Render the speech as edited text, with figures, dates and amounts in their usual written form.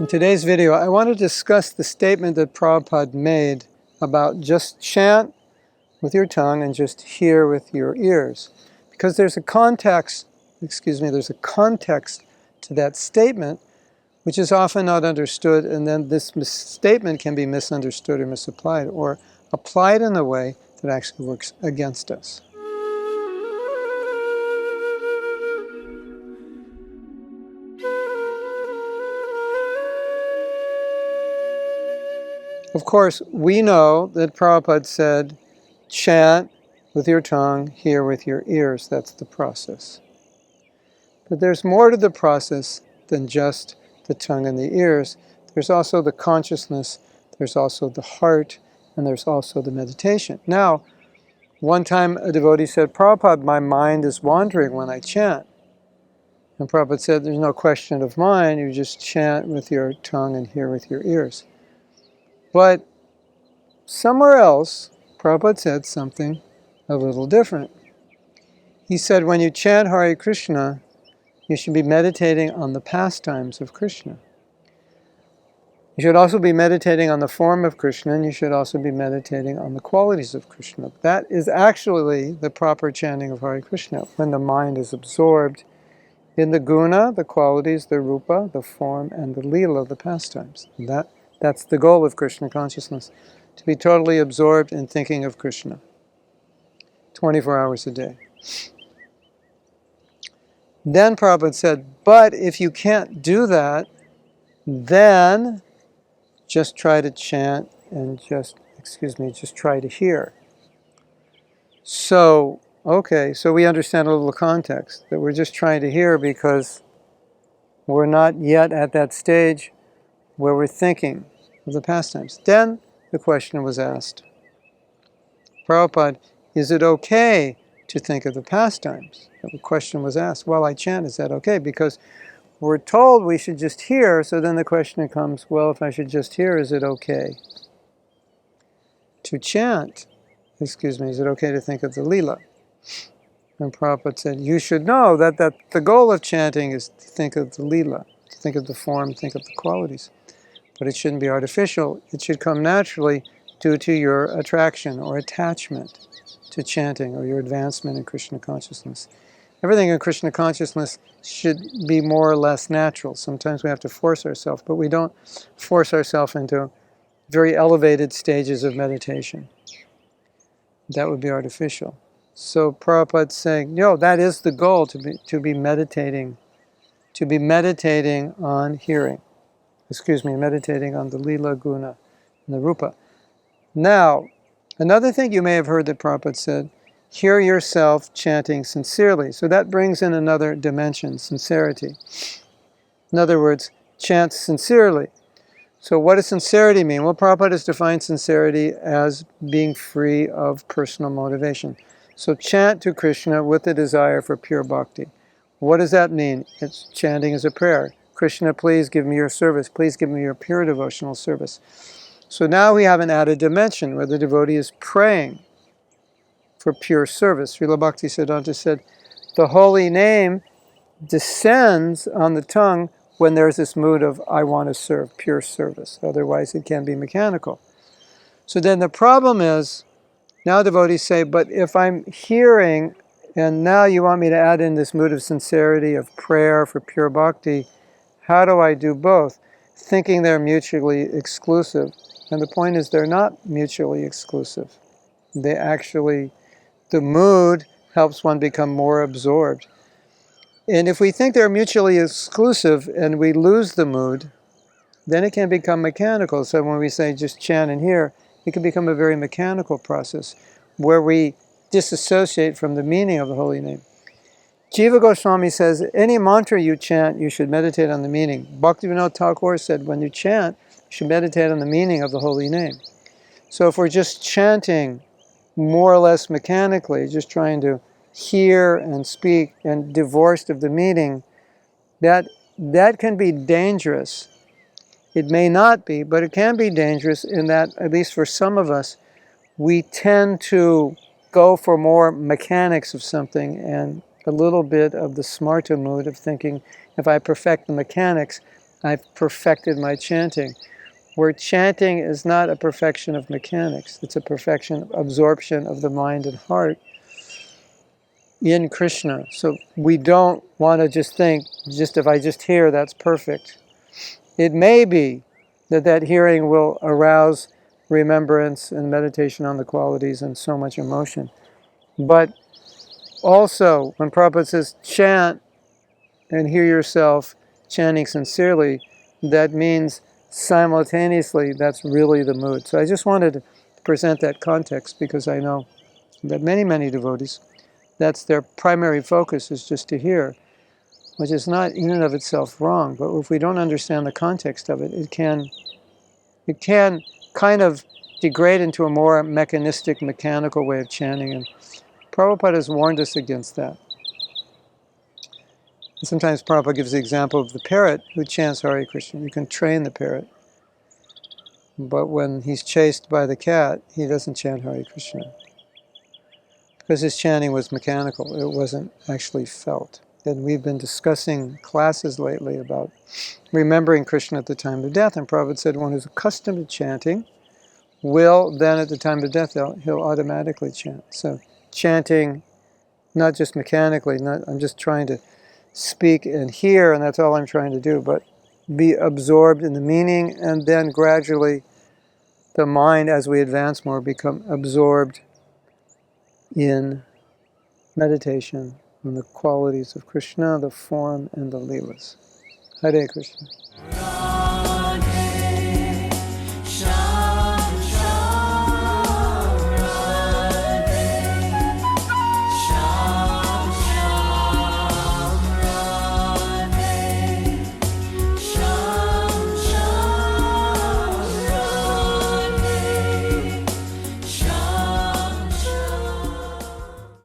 In today's video, I want to discuss the statement that Prabhupada made about just chant with your tongue and just hear with your ears. Because there's a context to that statement which is often not understood, and then this statement can be misunderstood or misapplied or applied in a way that actually works against us. Of course, we know that Prabhupada said, chant with your tongue, hear with your ears. That's the process. But there's more to the process than just the tongue and the ears. There's also the consciousness, there's also the heart, and there's also the meditation. Now, one time a devotee said, Prabhupada, my mind is wandering when I chant. And Prabhupada said, there's no question of mind, you just chant with your tongue and hear with your ears. But somewhere else, Prabhupada said something a little different. He said, when you chant Hare Krishna, you should be meditating on the pastimes of Krishna. You should also be meditating on the form of Krishna, and you should also be meditating on the qualities of Krishna. That is actually the proper chanting of Hare Krishna, when the mind is absorbed in the guna, the qualities, the rupa, the form, and the lila, the pastimes. That's the goal of Krishna consciousness, to be totally absorbed in thinking of Krishna, 24 hours a day. Then Prabhupada said, but if you can't do that, then just try to chant and just try to hear. So, okay, so we understand a little context, that we're just trying to hear because we're not yet at that stage where we're thinking of the pastimes. Then the question was asked, Prabhupada, is it okay to think of the pastimes? The question was asked, well, I chant, is that okay? Because we're told we should just hear, so then the question comes, well, if I should just hear, is it okay to chant? Is it okay to think of the lila? And Prabhupada said, you should know that the goal of chanting is to think of the lila, to think of the form, think of the qualities. But it shouldn't be artificial. It should come naturally due to your attraction or attachment to chanting or your advancement in Krishna consciousness. Everything in Krishna consciousness should be more or less natural. Sometimes we have to force ourselves, but we don't force ourselves into very elevated stages of meditation. That would be artificial. So Prabhupada's saying, that is the goal, to be meditating on hearing. Meditating on the lila, guna, and the rupa. Now, another thing you may have heard that Prabhupada said, hear yourself chanting sincerely. So that brings in another dimension, sincerity. In other words, chant sincerely. So what does sincerity mean? Well, Prabhupada has defined sincerity as being free of personal motivation. So chant to Krishna with a desire for pure bhakti. What does that mean? It's chanting as a prayer. Krishna, please give me your service. Please give me your pure devotional service. So now we have an added dimension where the devotee is praying for pure service. Srila Bhakti Siddhanta said, the holy name descends on the tongue when there's this mood of, I want to serve, pure service. Otherwise it can be mechanical. So then the problem is, now devotees say, but if I'm hearing, and now you want me to add in this mood of sincerity, of prayer for pure bhakti, how do I do both? Thinking they're mutually exclusive. And the point is, they're not mutually exclusive. The mood helps one become more absorbed. And if we think they're mutually exclusive and we lose the mood, then it can become mechanical. So when we say just chant and hear, it can become a very mechanical process where we disassociate from the meaning of the holy name. Jiva Goswami says, any mantra you chant, you should meditate on the meaning. Bhaktivinoda Thakur said, when you chant, you should meditate on the meaning of the holy name. So if we're just chanting more or less mechanically, just trying to hear and speak and divorced of the meaning, that can be dangerous. It may not be, but it can be dangerous in that, at least for some of us, we tend to go for more mechanics of something and a little bit of the smarta mood of thinking, if I perfect the mechanics, I've perfected my chanting. Where chanting is not a perfection of mechanics, it's a perfection, absorption of the mind and heart in Krishna. So we don't want to just think, just if I just hear, that's perfect. It may be that that hearing will arouse remembrance and meditation on the qualities and so much emotion. But also, when Prabhupada says chant and hear yourself chanting sincerely, that means simultaneously that's really the mood. So I just wanted to present that context because I know that many devotees, that's their primary focus, is just to hear, which is not in and of itself wrong, but if we don't understand the context of it, it can kind of degrade into a more mechanistic, mechanical way of chanting, and Prabhupada has warned us against that. And sometimes Prabhupada gives the example of the parrot who chants Hare Krishna. You can train the parrot, but when he's chased by the cat, he doesn't chant Hare Krishna, because his chanting was mechanical, it wasn't actually felt. And we've been discussing classes lately about remembering Krishna at the time of death, and Prabhupada said one who's accustomed to chanting will then at the time of death he'll automatically chant. So chanting, not just mechanically, I'm just trying to speak and hear, and that's all I'm trying to do, but be absorbed in the meaning, and then gradually the mind, as we advance more, become absorbed in meditation on the qualities of Krishna, the form, and the Leelas. Hare Krishna.